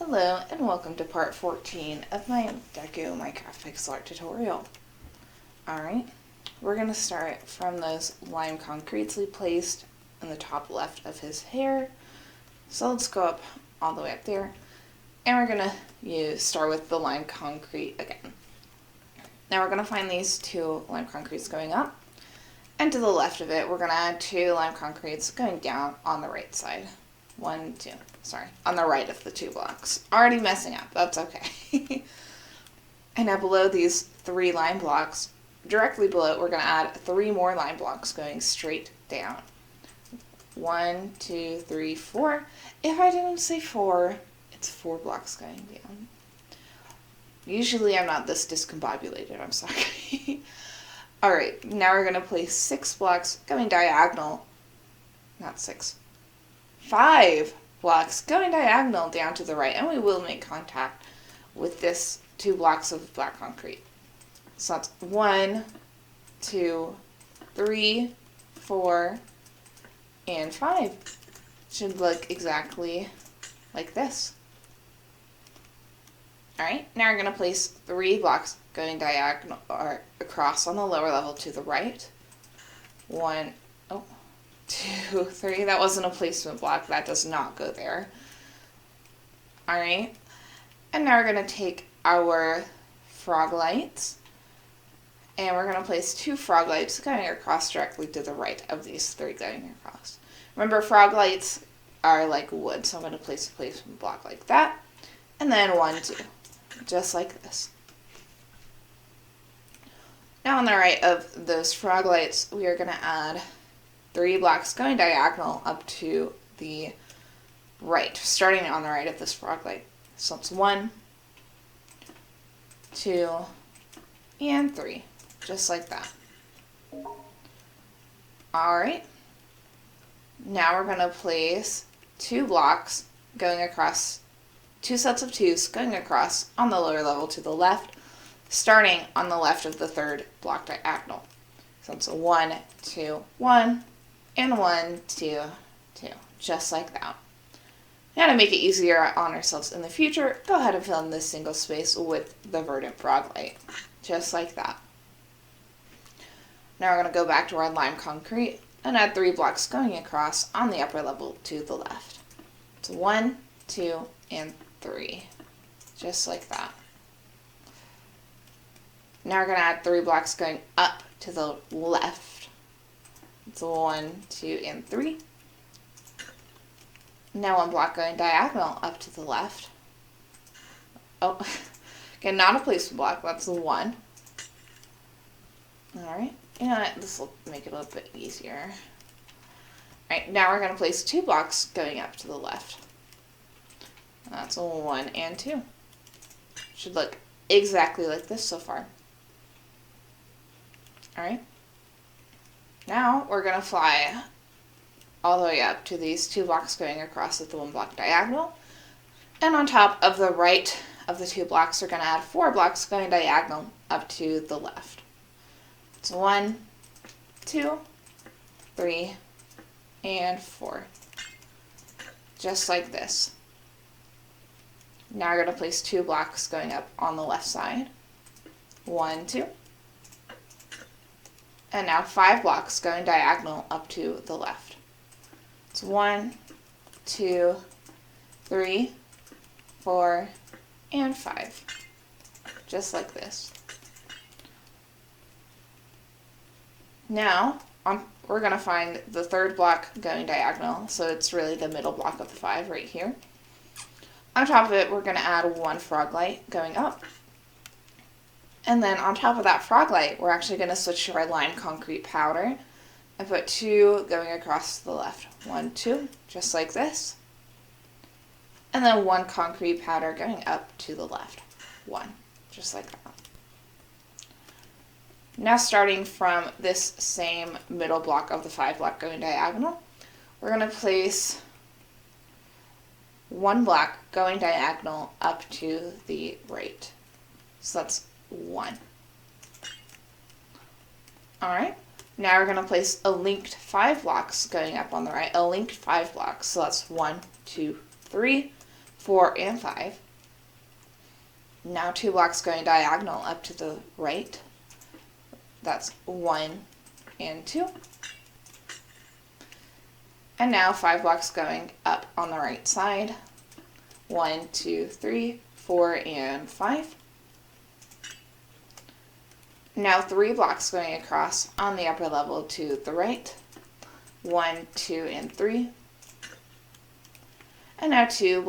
Hello and welcome to part 14 of my Deku Minecraft pixel art tutorial. Alright, we're going to start from those lime concretes we placed in the top left of his hair. So let's go up all the way up there, and we're going to start with the lime concrete again. Now we're going to find these two lime concretes going up, and to the left of it we're going to add two lime concretes going down on the right side. On the right of the two blocks. Already messing up, that's okay. And now below these three lime blocks, directly below it, we're going to add three more lime blocks going straight down. 1, 2, 3, 4. If I didn't say 4, it's 4 blocks going down. Usually I'm not this discombobulated, I'm sorry. Alright, now we're going to place 6 blocks going diagonal. Not 6. 5 blocks going diagonal down to the right, and we will make contact with this 2 blocks of black concrete. So that's 1, 2, 3, 4, and 5. Should look exactly like this. Alright, now we're going to place 3 blocks going diagonal or across on the lower level to the right. 1, 2, 3. That wasn't a placement block. That does not go there. Alright. And now we're going to take our frog lights, and we're going to place 2 frog lights going across directly to the right of these 3 going across. Remember, frog lights are like wood, so I'm going to place a placement block like that. And then 1, 2. Just like this. Now on the right of those frog lights, we are going to add 3 blocks going diagonal up to the right, starting on the right of this frog light. So it's 1, 2, and 3, just like that. Alright, now we're going to place 2 blocks going across, 2 sets of 2s going across on the lower level to the left, starting on the left of the 3rd block diagonal. So it's 1, 2, 1, and 1, 2, 2, just like that. Now to make it easier on ourselves in the future, go ahead and fill in this single space with the verdant frog light, just like that. Now we're going to go back to our lime concrete and add 3 blocks going across on the upper level to the left. So 1, 2, and 3, just like that. Now we're going to add 3 blocks going up to the left. It's 1, 2, and 3. Now 1 block going diagonal up to the left. Oh, again, not a placement block, that's 1. Alright, you know what, this will make it a little bit easier. Alright, now we're going to place 2 blocks going up to the left. That's 1 and 2. Should look exactly like this so far. Alright. Now we're going to fly all the way up to these 2 blocks going across at the 1 block diagonal. And on top of the right of the 2 blocks, we're going to add 4 blocks going diagonal up to the left. It's 1, 2, 3, and 4. Just like this. Now we're going to place 2 blocks going up on the left side. 1, 2. And now 5 blocks going diagonal up to the left. It's 1, 2, 3, 4, and 5. Just like this. Now, we're going to find the 3rd block going diagonal, so it's really the middle block of the 5 right here. On top of it, we're going to add 1 frog light going up. And then on top of that frog light, we're actually going to switch to our lime concrete powder and put 2 going across to the left. 1, 2, just like this. And then 1 concrete powder going up to the left. 1, just like that. Now starting from this same middle block of the 5 block going diagonal, we're going to place 1 block going diagonal up to the right. So that's 1. Alright, now we're going to place a linked 5 blocks going up on the right, a linked 5 blocks, so that's 1, 2, 3, 4, and 5. Now 2 blocks going diagonal up to the right. That's 1 and 2. And now 5 blocks going up on the right side. 1, 2, 3, 4, and 5. Now 3 blocks going across on the upper level to the right. 1, 2, and 3. And now 2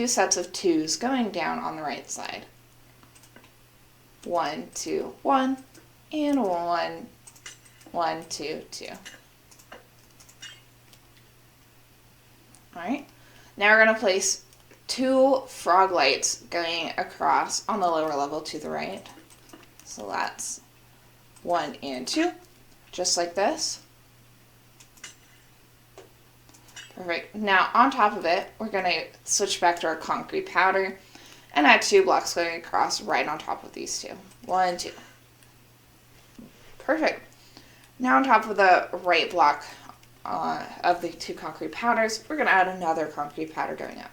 sets of 2s going down on the right side. 1, 2, 1, and 1, 1, 2, 2. Alright, now we're going to place 2 frog lights going across on the lower level to the right. So that's 1 and 2, just like this. Perfect. Now on top of it, we're going to switch back to our concrete powder and add 2 blocks going across right on top of these 2. 1, 2. Perfect. Now on top of the right block of the 2 concrete powders, we're going to add another concrete powder going up.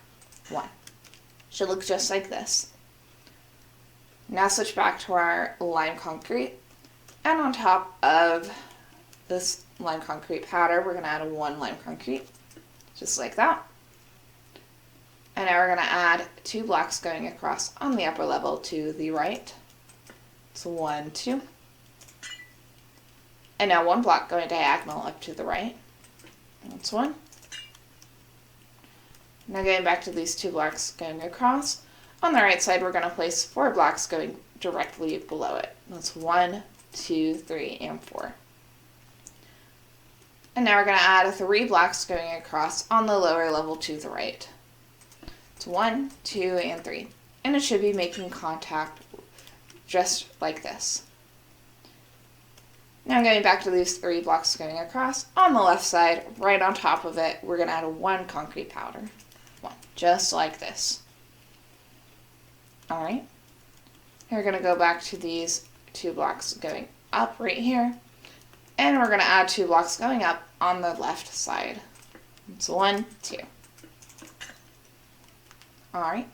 1. Should look just like this. Now switch back to our lime concrete, and on top of this lime concrete powder, we're going to add 1 lime concrete, just like that. And now we're going to add 2 blocks going across on the upper level to the right. So 1, 2. And now 1 block going diagonal up to the right. That's 1. Now going back to these 2 blocks going across. On the right side, we're going to place 4 blocks going directly below it. That's 1, 2, 3, and 4. And now we're going to add 3 blocks going across on the lower level to the right. It's 1, 2, and 3. And it should be making contact just like this. Now going back to these 3 blocks going across, on the left side, right on top of it, we're going to add 1 concrete powder. 1, just like this. Alright. We're going to go back to these 2 blocks going up right here. And we're going to add 2 blocks going up on the left side. It's 1, 2. Alright.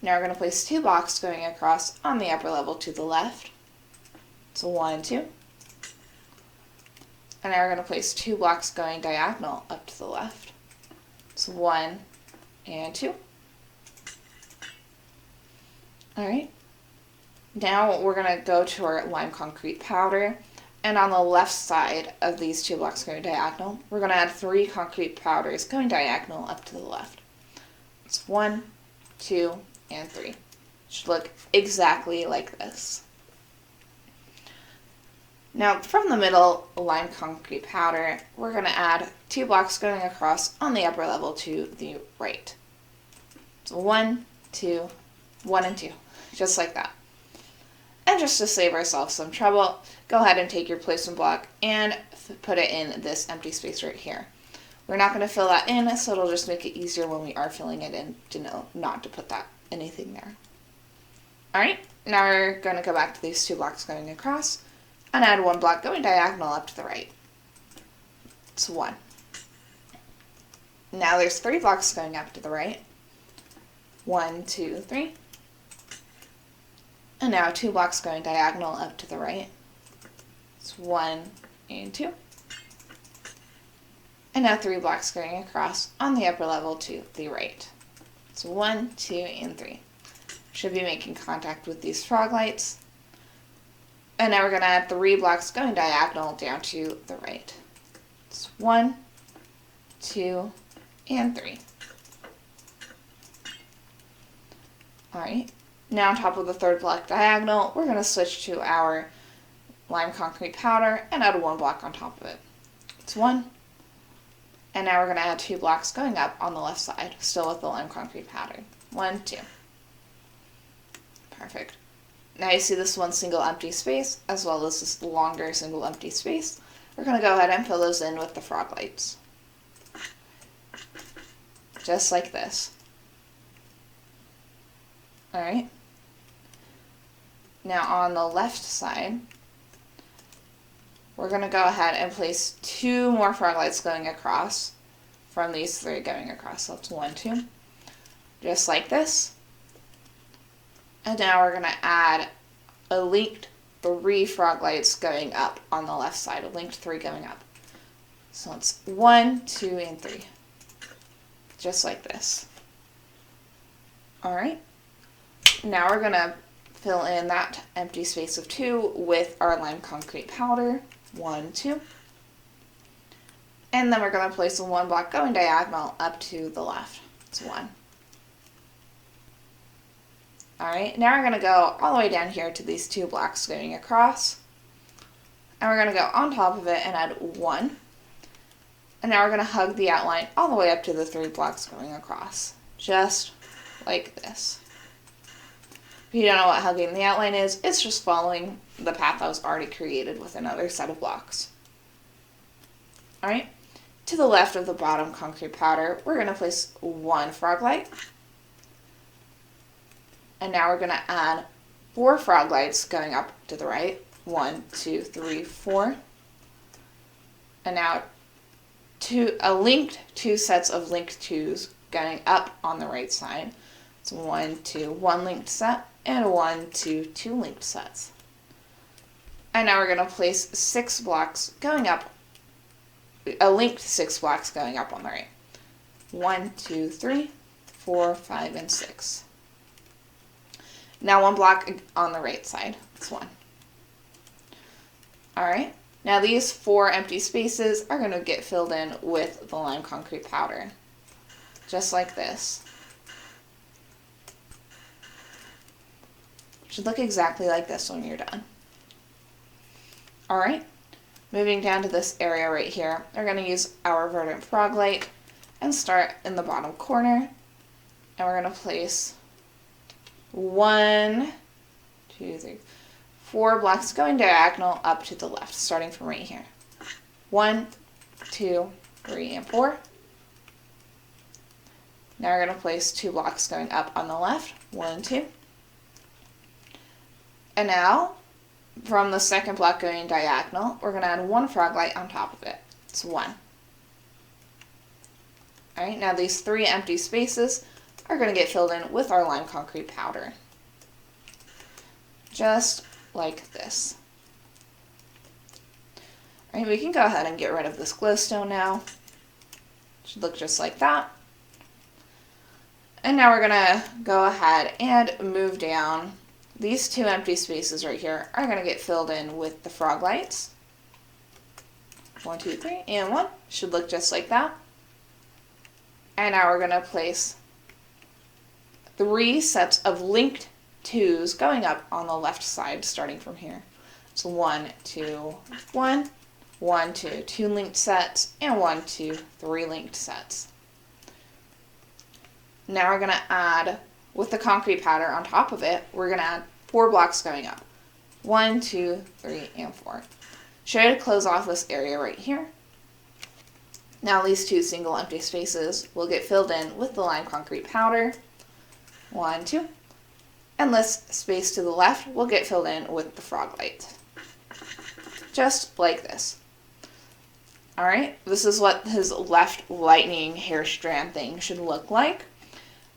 Now we're going to place 2 blocks going across on the upper level to the left. It's 1, 2. And now we're going to place 2 blocks going diagonal up to the left. It's 1 and 2. Alright. Now we're going to go to our lime concrete powder. And on the left side of these 2 blocks going diagonal, we're going to add 3 concrete powders going diagonal up to the left. It's 1, 2, and 3. It should look exactly like this. Now, from the middle lime concrete powder, we're going to add 2 blocks going across on the upper level to the right. So 1, 2, 1, and 2, just like that. And just to save ourselves some trouble, go ahead and take your placement block and put it in this empty space right here. We're not going to fill that in, so it'll just make it easier when we are filling it in to know not to put anything there. Alright, now we're going to go back to these 2 blocks going across and add 1 block going diagonal up to the right. It's 1. Now there's 3 blocks going up to the right. 1, 2, 3. And now 2 blocks going diagonal up to the right. It's 1 and 2. And now 3 blocks going across on the upper level to the right. It's 1, 2, and 3. Should be making contact with these frog lights. And now we're going to add 3 blocks going diagonal down to the right. It's 1, 2, and 3. Alright, now on top of the 3rd block diagonal, we're going to switch to our lime concrete powder and add 1 block on top of it. It's 1. And now we're going to add 2 blocks going up on the left side, still with the lime concrete powder. 1, 2. Perfect. Now you see this 1 single empty space, as well as this longer single empty space. We're going to go ahead and fill those in with the frog lights. Just like this. Alright. Now on the left side, we're going to go ahead and place 2 more frog lights going across from these 3 going across. So that's 1, 2. just like this. And now we're going to add a linked 3 frog lights going up on the left side, a linked 3 going up. So it's 1, 2, and 3. Just like this. Alright. Now we're going to fill in that empty space of 2 with our lime concrete powder. 1, 2. And then we're going to place 1 block going diagonal up to the left. It's 1. Alright, now we're going to go all the way down here to these 2 blocks going across. And we're going to go on top of it and add 1. And now we're going to hug the outline all the way up to the 3 blocks going across. Just like this. If you don't know what hugging the outline is, it's just following the path that was already created with another set of blocks. Alright, to the left of the bottom concrete powder, we're going to place 1 frog light. And now we're going to add 4 frog lights going up to the right. 1, 2, 3, 4. And now a linked 2 sets of linked 2s going up on the right side. It's 1, 2, 1 linked set, and 1, 2, 2 linked sets. And now we're going to place 6 blocks going up, a linked 6 blocks going up on the right. 1, 2, 3, 4, 5, and 6. Now 1 block on the right side. It's 1. Alright, now these 4 empty spaces are going to get filled in with the lime concrete powder. Just like this. Should look exactly like this when you're done. Alright, moving down to this area right here, we're going to use our verdant frog light and start in the bottom corner. And we're going to place 1, 2, 3, 4 blocks going diagonal up to the left, starting from right here. 1, 2, 3, and 4. Now we're going to place 2 blocks going up on the left. 1, 2. And now, from the second block going diagonal, we're going to add 1 frog light on top of it. It's 1. Alright, now these 3 empty spaces are going to get filled in with our lime concrete powder. Just like this. Alright, we can go ahead and get rid of this glowstone now. Should look just like that. And now we're going to go ahead and move down. These 2 empty spaces right here are going to get filled in with the frog lights. 1, 2, 3, and 1. Should look just like that. And now we're going to place 3 sets of linked 2s going up on the left side, starting from here. So 1, 2, 1, 1, 2, 2 linked sets, and 1, 2, 3 linked sets. Now we're going to add, with the concrete powder on top of it, we're going to add 4 blocks going up. 1, 2, 3, and 4. Show you to close off this area right here. Now these 2 single empty spaces will get filled in with the lime concrete powder. 1, 2. And this space to the left will get filled in with the frog light. Just like this. Alright, this is what his left lightning hair strand thing should look like.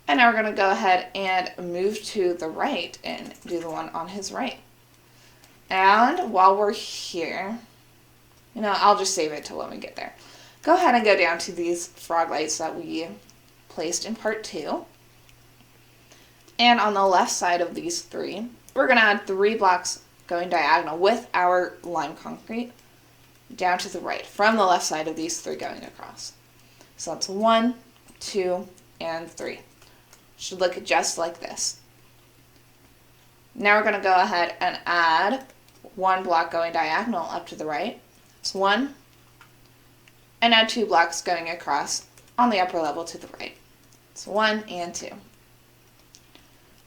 And now we're going to go ahead and move to the right and do the one on his right. And while we're here, I'll just save it till when we get there. Go ahead and go down to these frog lights that we placed in part 2. And on the left side of these 3, we're going to add 3 blocks going diagonal with our lime concrete down to the right, from the left side of these 3 going across. So that's 1, 2, and 3. Should look just like this. Now we're going to go ahead and add 1 block going diagonal up to the right. It's 1. And add 2 blocks going across on the upper level to the right. It's 1 and 2.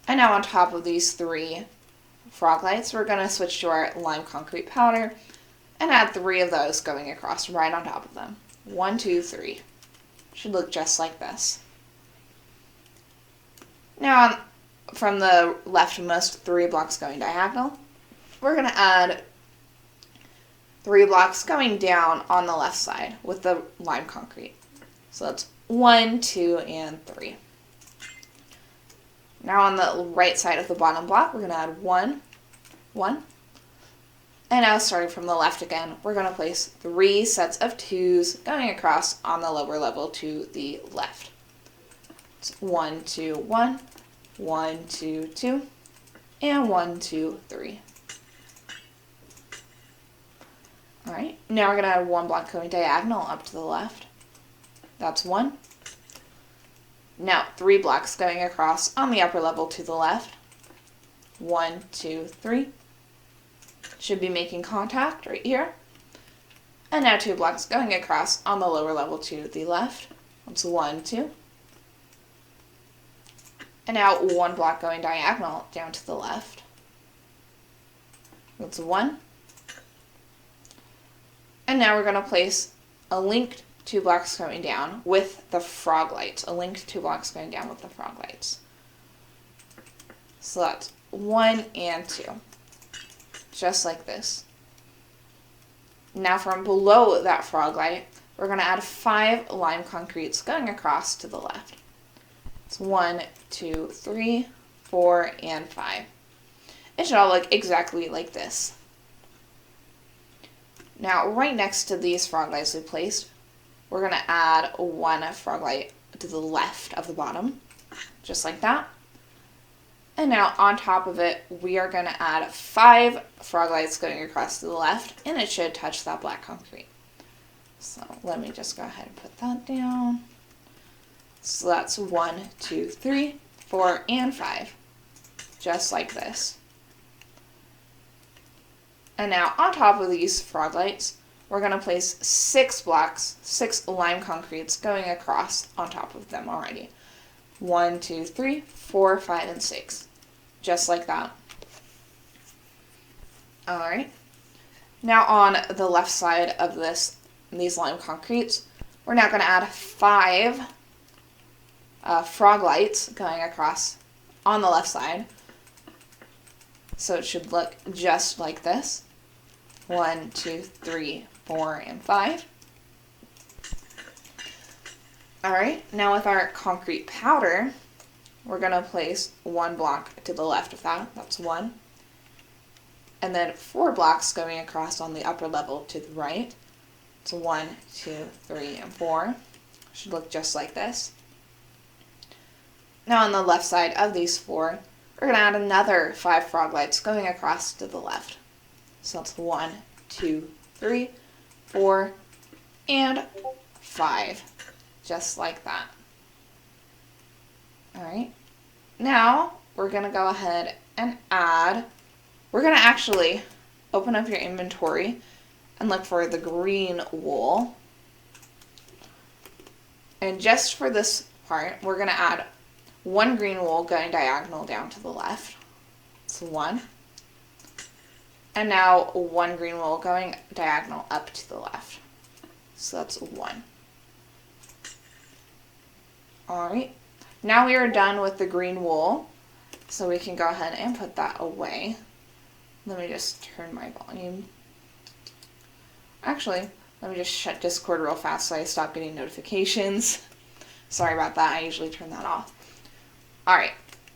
And now on top of these 3 frog lights, we're going to switch to our lime concrete powder and add 3 of those going across right on top of them. 1, 2, 3. Should look just like this. Now, from the leftmost 3 blocks going diagonal, we're going to add 3 blocks going down on the left side with the lime concrete. So that's 1, 2, and 3. Now on the right side of the bottom block, we're going to add 1, 1. And now starting from the left again, we're going to place 3 sets of 2s going across on the lower level to the left. It's 1, 2, 1, 1, 2, 2, and 1, 2, 3. All right, now we're going to add 1 block going diagonal up to the left. That's 1. Now 3 blocks going across on the upper level to the left. 1, 2, 3. Should be making contact right here. And now 2 blocks going across on the lower level to the left. That's 1, 2. And now 1 block going diagonal down to the left. That's 1. And now we're going to place a linked 2 blocks going down with the frog lights. A linked 2 blocks going down with the frog lights. So that's 1 and 2. Just like this. Now from below that frog light, we're going to add 5 lime concretes going across to the left. It's 1, 2, 3, 4, and 5. It should all look exactly like this. Now right next to these frog lights we placed, we're going to add 1 frog light to the left of the bottom, just like that. And now on top of it, we are going to add 5 frog lights going across to the left, and it should touch that black concrete. So let me just go ahead and put that down. So that's 1, 2, 3, 4, and 5, just like this. And now on top of these frog lights, we're going to place 6 blocks, 6 lime concretes going across on top of them already. 1, 2, 3, 4, 5, and 6. Just like that. Alright. Now on the left side of these lime concretes, we're now going to add 5 frog lights going across on the left side. So it should look just like this. 1, 2, 3, 4, and 5. Alright, now with our concrete powder, we're going to place 1 block to the left of that. That's 1. And then 4 blocks going across on the upper level to the right. It's 1, 2, 3, and 4. Should look just like this. Now on the left side of these 4, we're going to add another 5 frog lights going across to the left. So that's 1, 2, 3, 4, and 5. Just like that. Alright. Now, we're going to go ahead and we're going to actually open up your inventory and look for the green wool. And just for this part, we're going to add 1 green wool going diagonal down to the left. It's 1. And now 1 green wool going diagonal up to the left. So that's 1. Alright, now we are done with the green wool, so we can go ahead and put that away. Let me just turn my volume. Actually, let me just shut Discord real fast so I stop getting notifications. Sorry about that, I usually turn that off. Alright,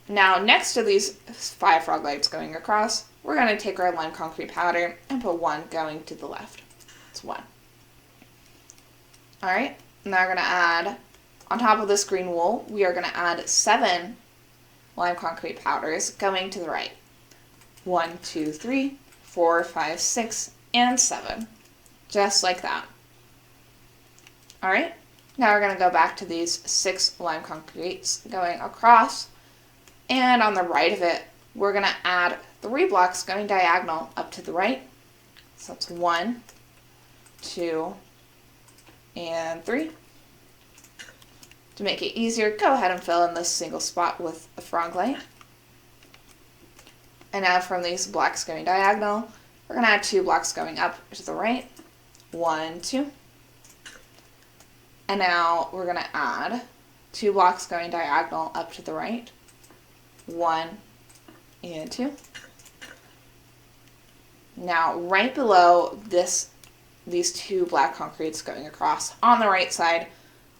now next to these 5 frog lights going across, we're going to take our lime concrete powder and put 1 going to the left. It's 1. Alright, now we're going to add, on top of this green wool, we are going to add 7 lime concrete powders going to the right. 1, 2, 3, 4, 5, 6, and 7. Just like that. Alright, now we're going to go back to these 6 lime concretes going across, and on the right of it, we're going to add 3 blocks going diagonal up to the right. So that's 1, 2, and 3. To make it easier, go ahead and fill in this single spot with a frog light. And now from these blocks going diagonal, we're going to add 2 blocks going up to the right. 1, 2. And now we're going to add 2 blocks going diagonal up to the right. 1 and 2. Now right below these 2 black concretes going across on the right side,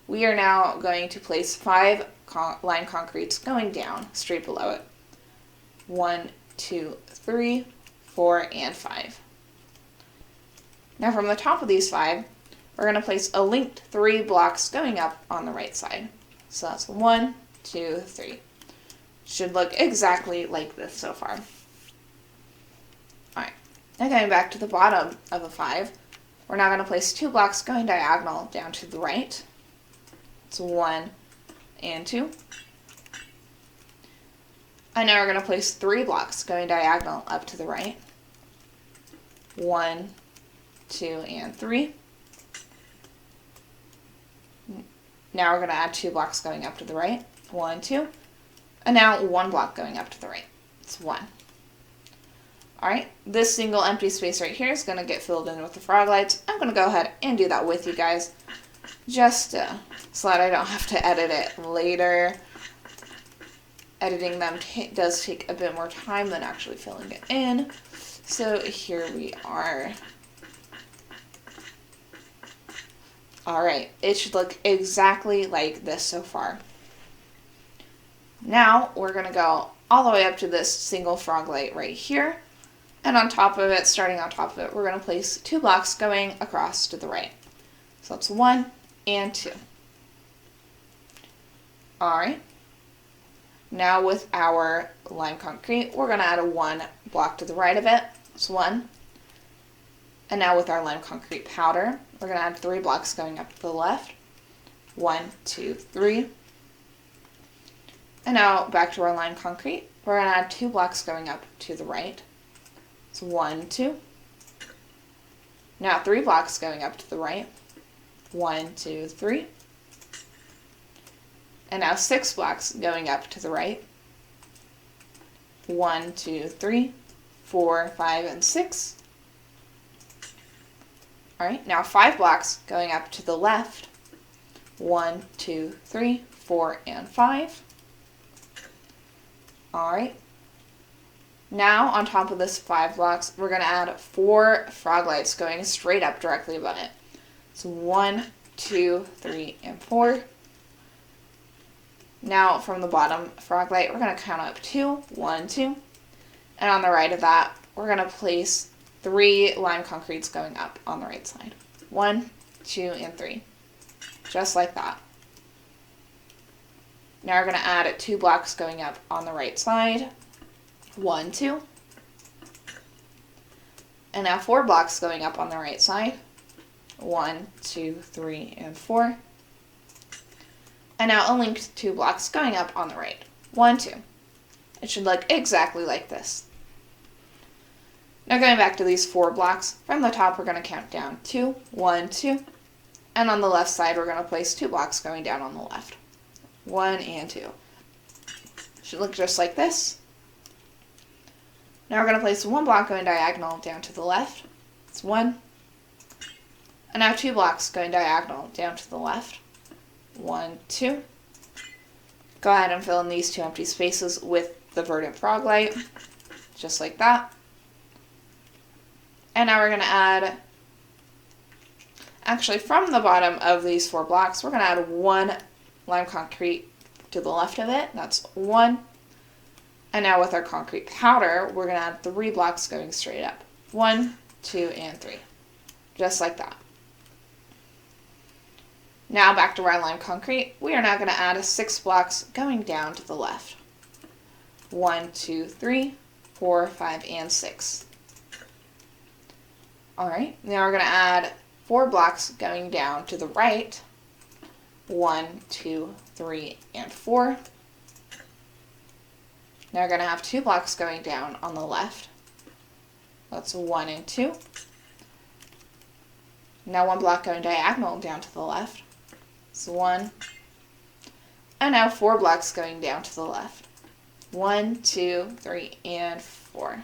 we are now going to place 5 lime concretes going down straight below it. 1, 2, 3, 4, and 5. Now from the top of these 5, we're going to place a linked 3 blocks going up on the right side. So that's 1, 2, 3. Should look exactly like this so far. Alright, now going back to the bottom of a 5, we're now going to place 2 blocks going diagonal down to the right. It's 1 and 2. And now we're going to place 3 blocks going diagonal up to the right. 1, 2, and 3. Now we're going to add 2 blocks going up to the right. 1, 2. And now 1 block going up to the right. It's 1. Alright, this single empty space right here is going to get filled in with the frog lights. I'm going to go ahead and do that with you guys, just so that I don't have to edit it later. Editing them does take a bit more time than actually filling it in. So here we are. Alright, it should look exactly like this so far. Now we're going to go all the way up to this single frog light right here. And on top of it, starting on top of it, we're going to place 2 blocks going across to the right. So that's 1 and 2. Alright. Now with our lime concrete, we're going to add a 1 block to the right of it. That's 1. And now with our lime concrete powder, we're going to add 3 blocks going up to the left. 1, 2, 3. And now back to our lime concrete, we're going to add 2 blocks going up to the right. It's 1, 2. Now 3 blocks going up to the right. 1, 2, 3. And now 6 blocks going up to the right. 1, 2, 3, 4, 5, and 6. Alright, now 5 blocks going up to the left. 1, 2, 3, 4, and 5. Alright. Now, on top of this 5 blocks, we're going to add 4 frog lights going straight up directly above it. So 1, 2, 3, and 4. Now, from the bottom frog light, we're going to count up 2. 1, 2. And on the right of that, we're going to place 3 lime concretes going up on the right side. 1, 2, and 3. Just like that. Now we're going to add 2 blocks going up on the right side. 1, 2. And now 4 blocks going up on the right side. 1, 2, 3, and 4. And now a linked 2 blocks going up on the right. 1, 2. It should look exactly like this. Now going back to these 4 blocks, from the top we're going to count down 2, 1, 2. And on the left side we're going to place 2 blocks going down on the left. 1 and 2. Should look just like this. Now we're going to place 1 block going diagonal down to the left. It's 1. And now 2 blocks going diagonal down to the left. 1, 2. Go ahead and fill in these 2 empty spaces with the verdant frog light. Just like that. And now we're going to add, actually from the bottom of these 4 blocks, we're going to add 1 lime concrete to the left of it. That's 1. And now with our concrete powder, we're going to add 3 blocks going straight up. 1, 2, and 3. Just like that. Now back to our lime concrete. We are now going to add 6 blocks going down to the left. 1, 2, 3, 4, 5, and 6. Alright, now we're going to add 4 blocks going down to the right. 1, 2, 3, and 4. Now we're going to have 2 blocks going down on the left. That's 1 and 2. Now 1 block going diagonal down to the left. It's 1. And now 4 blocks going down to the left. 1, 2, 3, and 4.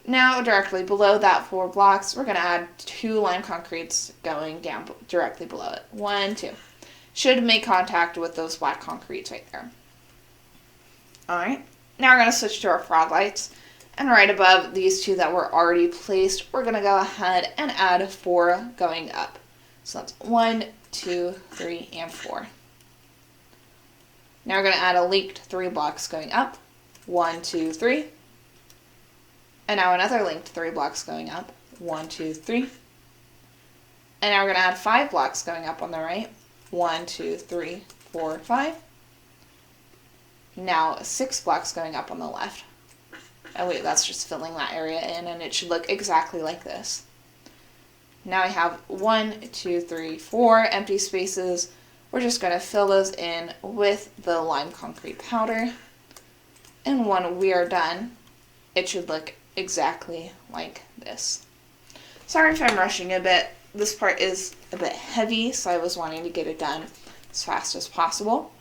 Now directly below that 4 blocks, we're going to add 2 lime concretes going down directly below it. 1, 2. Should make contact with those black concretes right there. Alright, now we're going to switch to our frog lights. And right above these 2 that were already placed, we're going to go ahead and add 4 going up. So that's 1, 2, 3, and 4. Now we're going to add a linked 3 blocks going up. 1, 2, 3. And now another linked 3 blocks going up. 1, 2, 3. And now we're going to add 5 blocks going up on the right. 1, 2, 3, 4, 5. Now 6 blocks going up on the left. Oh wait, that's just filling that area in, and it should look exactly like this. Now we have 1, 2, 3, 4 empty spaces. We're just going to fill those in with the lime concrete powder. And when we are done, it should look exactly like this. Sorry if I'm rushing a bit. This part is a bit heavy, so I was wanting to get it done as fast as possible.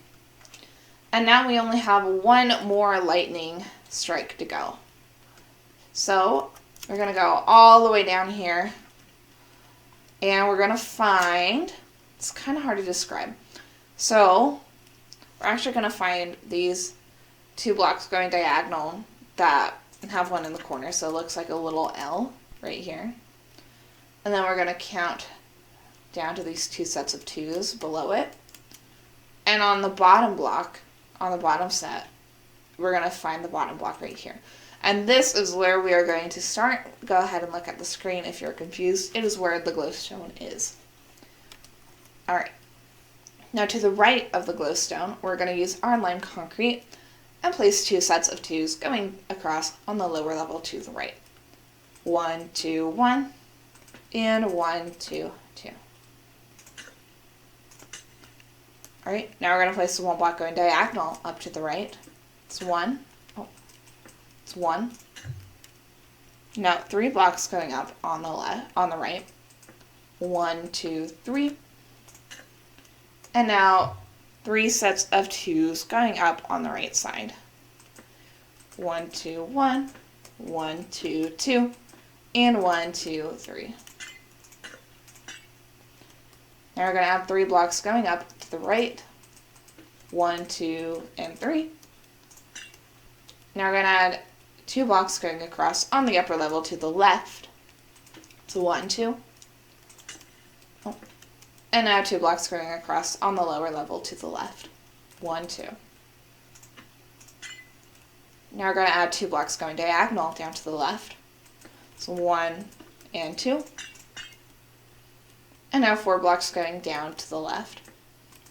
And now we only have one more lightning strike to go. So we're going to go all the way down here. And we're going to find, it's kind of hard to describe. So we're actually going to find these 2 blocks going diagonal that have one in the corner. So it looks like a little L right here. And then we're going to count down to these 2 sets of 2s below it. And on the bottom block, on the bottom set, we're going to find the bottom block right here. And this is where we are going to start. Go ahead and look at the screen if you're confused. It is where the glowstone is. Alright. Now to the right of the glowstone, we're going to use our lime concrete and place 2 sets of 2s going across on the lower level to the right. 1, 2, 1, and 1, 2, 2. Alright, now we're going to place the 1 block going diagonal up to the right. It's 1. Oh, it's 1. Now 3 blocks going up on the left, on the right. 1, 2, 3. And now 3 sets of 2s going up on the right side. 1, 2, 1, 1, 2, 2, and 1, 2, 3. Now we're going to add 3 blocks going up to the right. 1, 2, and 3. Now we're going to add 2 blocks going across on the upper level to the left. So 1, 2. Oh. And now 2 blocks going across on the lower level to the left. 1, 2. Now we're going to add 2 blocks going diagonal down to the left. So 1 and 2. And now 4 blocks going down to the left.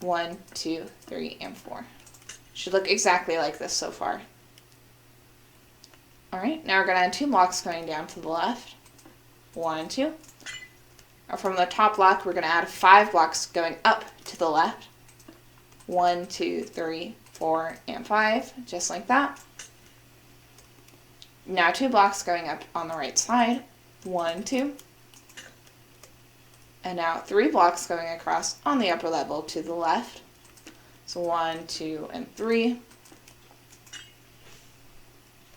1, 2, 3, and 4. Should look exactly like this so far. Alright, now we're going to add 2 blocks going down to the left. 1 and 2. Now from the top block, we're going to add 5 blocks going up to the left. 1, 2, 3, 4, and 5, just like that. Now 2 blocks going up on the right side. 1, 2. And now 3 blocks going across on the upper level to the left. So 1, 2, and 3.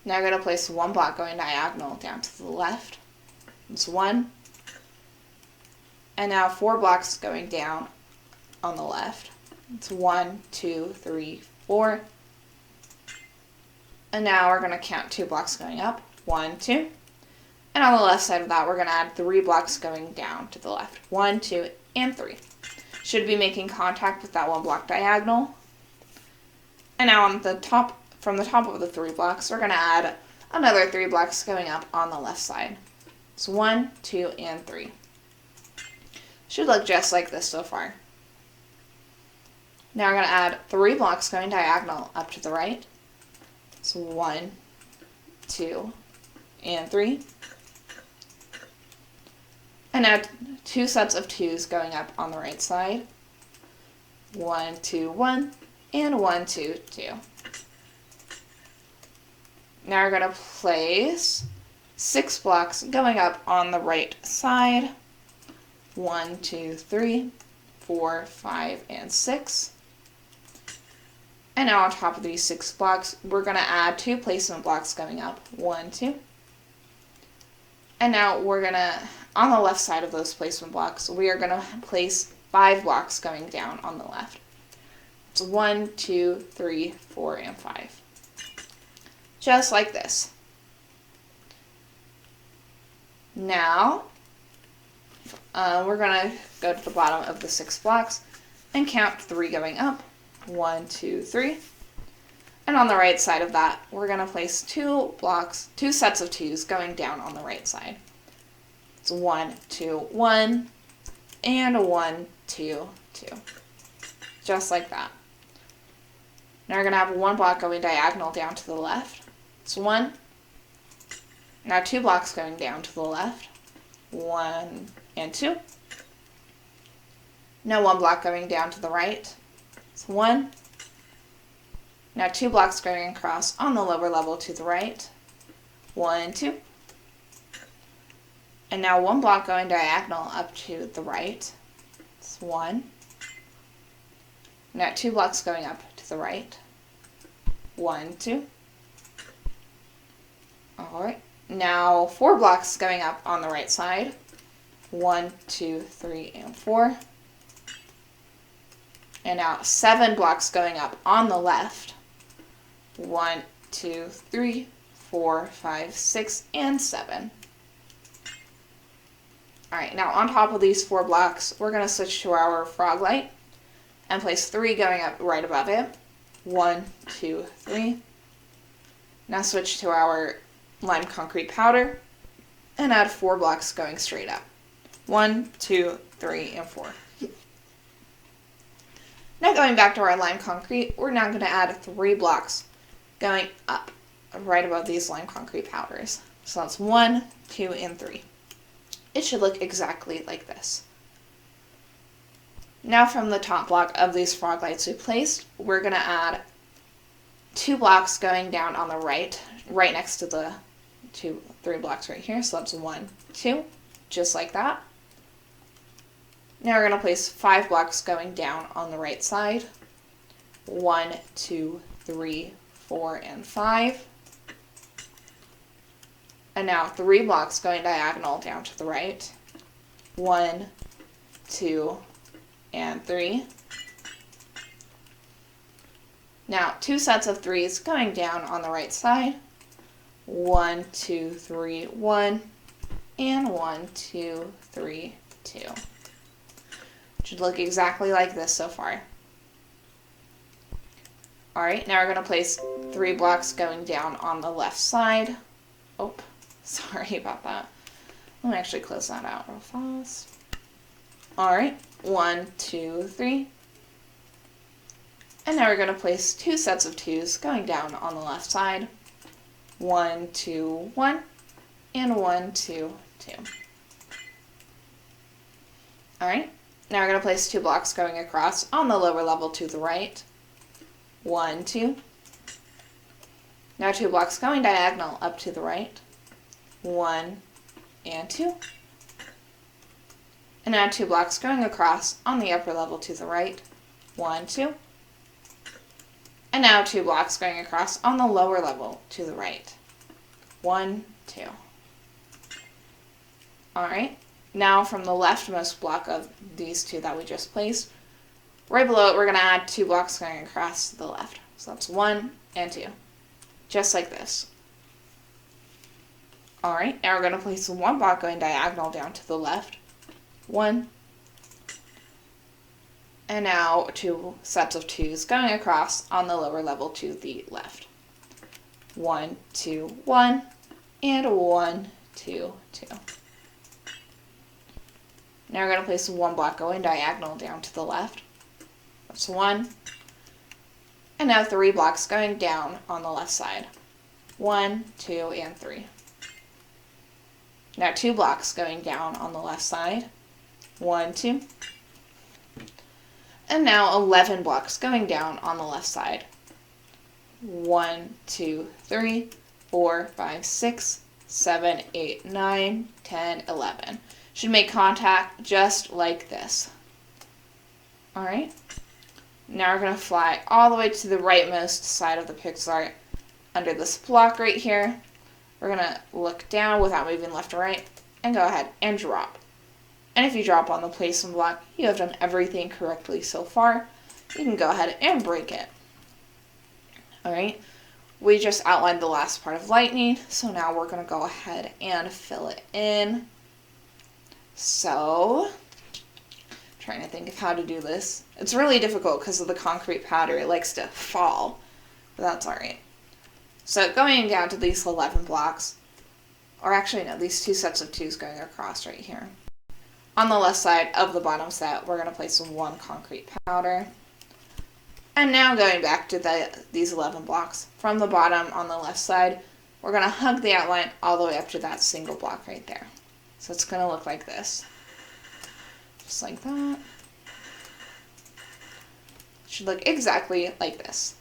Now I'm going to place 1 block going diagonal down to the left. It's 1. And now 4 blocks going down on the left. It's 1, 2, 3, 4. And now we're going to count 2 blocks going up. 1, 2. And on the left side of that, we're going to add 3 blocks going down to the left. 1, 2, and 3. Should be making contact with that 1 block diagonal. And now on the top, from the top of the 3 blocks, we're going to add another 3 blocks going up on the left side. It's 1, 2, and 3. Should look just like this so far. Now we're going to add 3 blocks going diagonal up to the right. So 1, 2, and 3. And now 2 sets of 2s going up on the right side. 1, 2, 1, and 1, 2, 2. Now we're going to place 6 blocks going up on the right side. 1, 2, 3, 4, 5, and 6. And now on top of these 6 blocks, we're going to add 2 placement blocks going up. 1, 2. And now we're going to, on the left side of those placement blocks, we are going to place 5 blocks going down on the left. It's 1, 2, 3, 4, and 5. Just like this. Now, we're going to go to the bottom of the 6 blocks and count 3 going up. 1, 2, 3. And on the right side of that, we're going to place two sets of 2s going down on the right side. It's 1, 2, 1, and a 1, 2, 2. Just like that. Now we're going to have one block going diagonal down to the left. It's 1. Now 2 blocks going down to the left. 1 and 2. Now 1 block going down to the right. It's 1. Now 2 blocks going across on the lower level to the right. 1, 2. And now 1 block going diagonal up to the right. It's 1. Now 2 blocks going up to the right. 1, 2. Alright. Now 4 blocks going up on the right side. 1, 2, 3, and 4. And now 7 blocks going up on the left. 1, 2, 3, 4, 5, 6, and 7. Alright, now on top of these 4 blocks, we're going to switch to our frog light and place 3 going up right above it. 1, 2, 3. Now switch to our lime concrete powder and add 4 blocks going straight up. 1, 2, 3, and 4. Now going back to our lime concrete, we're now going to add 3 blocks going up right above these lime concrete powders. So that's 1, 2, and 3. It should look exactly like this. Now from the top block of these frog lights we placed, we're going to add 2 blocks going down on the right next to the 3 blocks right here. So that's 1, 2, just like that. Now we're going to place 5 blocks going down on the right side. 1, 2, 3, 4, and 5. And now 3 blocks going diagonal down to the right. 1, 2, and 3. Now 2 sets of 3s going down on the right side. 1, 2, 3, 1, and 1, 2, 3, 2. Should look exactly like this so far. Alright, now we're going to place 3 blocks going down on the left side. Oh, sorry about that. Let me actually close that out real fast. Alright, 1, 2, 3. And now we're going to place 2 sets of 2s going down on the left side. 1, 2, 1, and 1, 2, 2. Alright, now we're going to place 2 blocks going across on the lower level to the right. 1, 2. Now 2 blocks going diagonal up to the right. 1 and 2. And now 2 blocks going across on the upper level to the right. 1, 2. And now 2 blocks going across on the lower level to the right. 1, 2. Alright, now from the leftmost block of these 2 that we just placed, right below it we're going to add 2 blocks going across to the left. So that's 1 and 2. Just like this. Alright, now we're going to place 1 block going diagonal down to the left. 1. And now 2 sets of 2s going across on the lower level to the left. 1, 2, 1, and 1, 2, 2. Now we're going to place 1 block going diagonal down to the left. That's 1. And now 3 blocks going down on the left side. 1, 2, and 3. Now 2 blocks going down on the left side. 1, 2. And now 11 blocks going down on the left side. 1, 2, 3, 4, 5, 6, 7, 8, 9, 10, 11. Should make contact just like this. Alright. Now we're going to fly all the way to the rightmost side of the pixel art under this block right here. We're going to look down without moving left or right and go ahead and drop. And if you drop on the placement block, you have done everything correctly so far. You can go ahead and break it. Alright, we just outlined the last part of lightning, so now we're going to go ahead and fill it in. So, trying to think of how to do this. It's really difficult because of the concrete powder. It likes to fall, but that's alright. So going down to these 11 blocks, or actually no, these 2 sets of 2s going across right here. On the left side of the bottom set, we're going to place 1 concrete powder. And now going back to these 11 blocks, from the bottom on the left side, we're going to hug the outline all the way up to that single block right there. So it's going to look like this. Just like that. It should look exactly like this.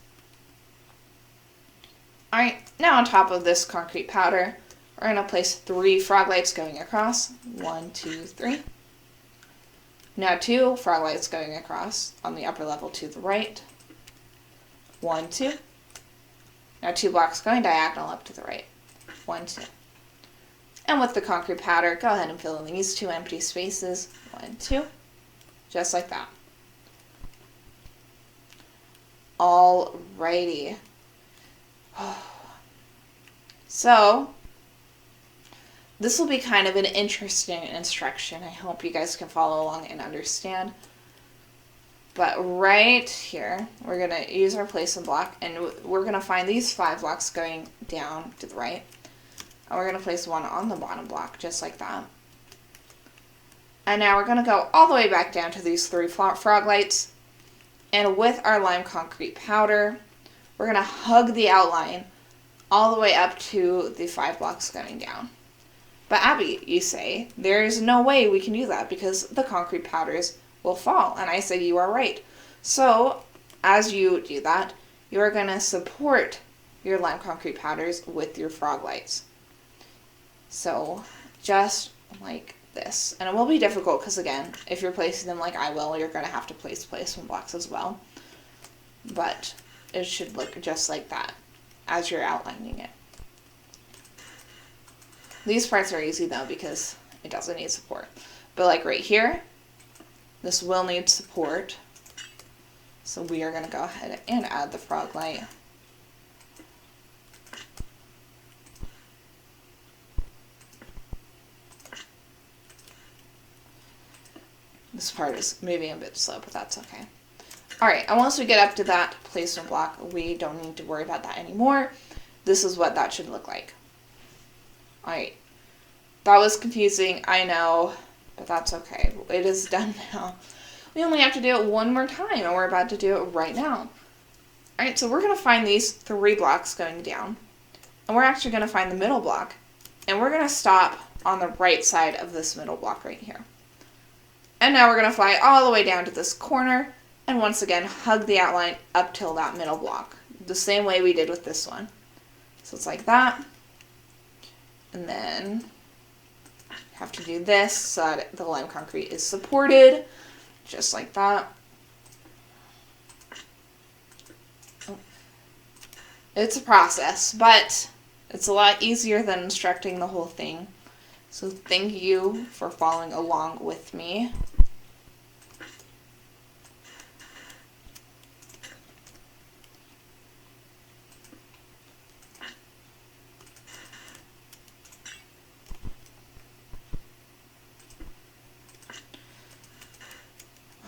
Alright, now on top of this concrete powder, we're going to place 3 frog lights going across. 1, 2, 3. Now 2 frog lights going across on the upper level to the right. 1, 2. Now 2 blocks going diagonal up to the right. 1, 2. And with the concrete powder, go ahead and fill in these 2 empty spaces. 1, 2. Just like that. Alrighty. So, this will be kind of an interesting instruction. I hope you guys can follow along and understand. But right here, we're going to use our placement block, and we're going to find these 5 blocks going down to the right. And we're going to place 1 on the bottom block, just like that. And now we're going to go all the way back down to these 3 frog lights. And with our lime concrete powder, we're going to hug the outline all the way up to the 5 blocks going down. But Abby, you say, there's no way we can do that because the concrete powders will fall. And I say you are right. So, as you do that, you are going to support your lime concrete powders with your frog lights. So, just like this. And it will be difficult because, again, if you're placing them like I will, you're going to have to place placement blocks as well. But it should look just like that as you're outlining it. These parts are easy though because it doesn't need support. But like right here, this will need support. So we are going to go ahead and add the frog light. This part is moving a bit slow, but that's okay. Alright, and once we get up to that placement block, we don't need to worry about that anymore. This is what that should look like. Alright, that was confusing, I know, but that's okay. It is done now. We only have to do it one more time, and we're about to do it right now. Alright, so we're going to find these 3 blocks going down, and we're actually going to find the middle block, and we're going to stop on the right side of this middle block right here. And now we're going to fly all the way down to this corner, and once again hug the outline up till that middle block, the same way we did with this one. So it's like that. And then have to do this so that the lime concrete is supported, just like that. It's a process, but it's a lot easier than instructing the whole thing. So thank you for following along with me.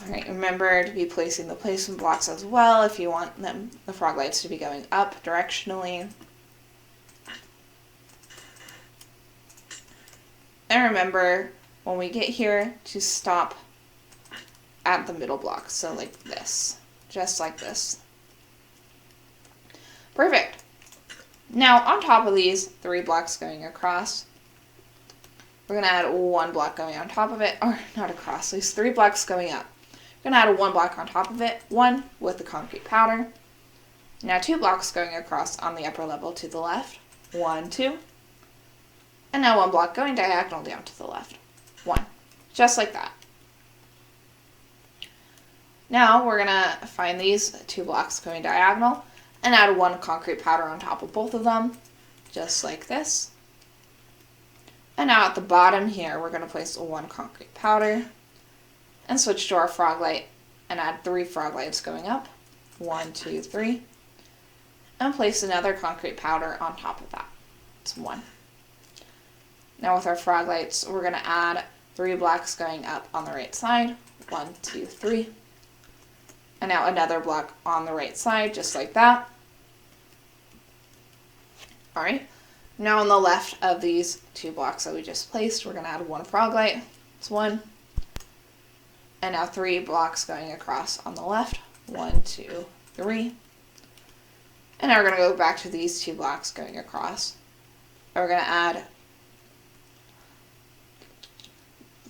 Alright, remember to be placing the placement blocks as well if you want them, the frog lights, to be going up directionally. And remember, when we get here, to stop at the middle block. So like this. Just like this. Perfect. Now, on top of these 3 blocks going across, we're going to add 1 block going on top of it. Or, not across. These 3 blocks going up. We're going to add 1 block on top of it. 1 with the concrete powder. Now 2 blocks going across on the upper level to the left. 1, 2. And now 1 block going diagonal down to the left. 1. Just like that. Now we're going to find these 2 blocks going diagonal and add 1 concrete powder on top of both of them. Just like this. And now at the bottom here, we're going to place 1 concrete powder and switch to our frog light and add 3 frog lights going up. 1, 2, 3. And place another concrete powder on top of that. It's 1. Now with our frog lights, we're going to add 3 blocks going up on the right side. 1, 2, 3. And now another block on the right side, just like that. All right. Now on the left of these 2 blocks that we just placed, we're going to add 1 frog light. It's 1. And now 3 blocks going across on the left. 1, 2, 3. And now we're going to go back to these 2 blocks going across. And we're going to add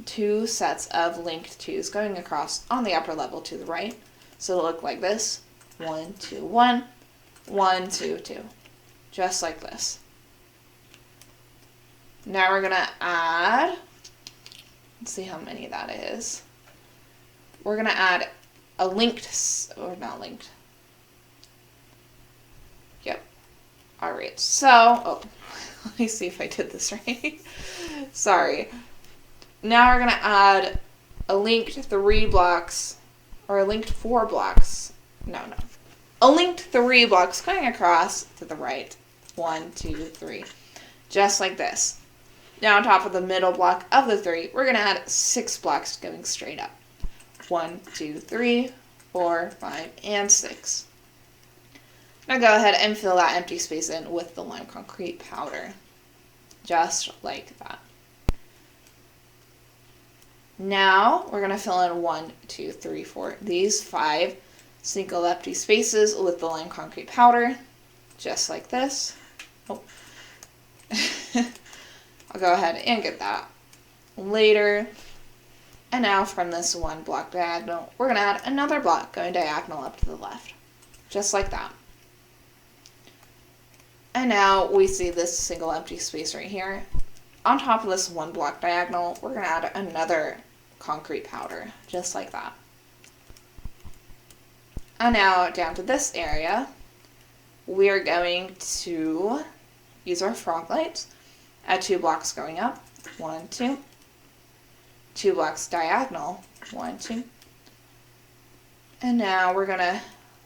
2 sets of linked 2s going across on the upper level to the right. So it'll look like this. 1, 2, 1. 1, 2, 2. Just like this. Now we're going to add, let's see how many that is. We're going to add a linked, or not linked. Yep. All right. So, let me see if I did this right. Sorry. Now we're going to add a linked 3 blocks, or a linked 4 blocks. No. A linked 3 blocks going across to the right. 1, 2, 3. Just like this. Now on top of the middle block of the 3, we're going to add 6 blocks going straight up. 1, 2, 3, 4, 5, and 6. Now go ahead and fill that empty space in with the lime concrete powder. Just like that. Now we're going to fill in 1, 2, 3, 4, these 5 single empty spaces with the lime concrete powder. Just like this. Oh. I'll go ahead and get that later. And now from this 1 block diagonal, we're going to add another block going diagonal up to the left. Just like that. And now we see this single empty space right here. On top of this 1 block diagonal, we're going to add another concrete powder. Just like that. And now down to this area, we're going to use our frog lights. Add 2 blocks going up. 1, 2. 2 blocks diagonal. 1, 2. And now we're going to,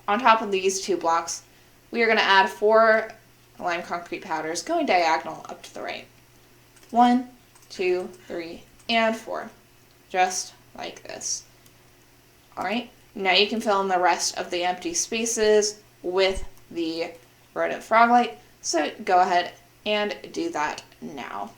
on top of these 2 blocks, we are going to add 4 lime concrete powders going diagonal up to the right. 1, 2, 3, and 4. Just like this. Alright, now you can fill in the rest of the empty spaces with the rodent frog light. So go ahead and do that now.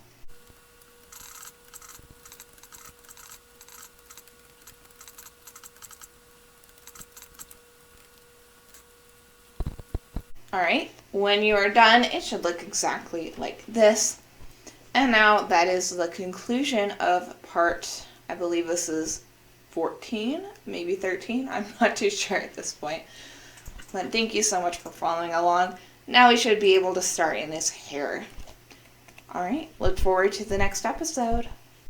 Alright, when you are done, it should look exactly like this. And now that is the conclusion of part, I believe this is 14, maybe 13. I'm not too sure at this point. But thank you so much for following along. Now we should be able to start in his hair. Alright, look forward to the next episode.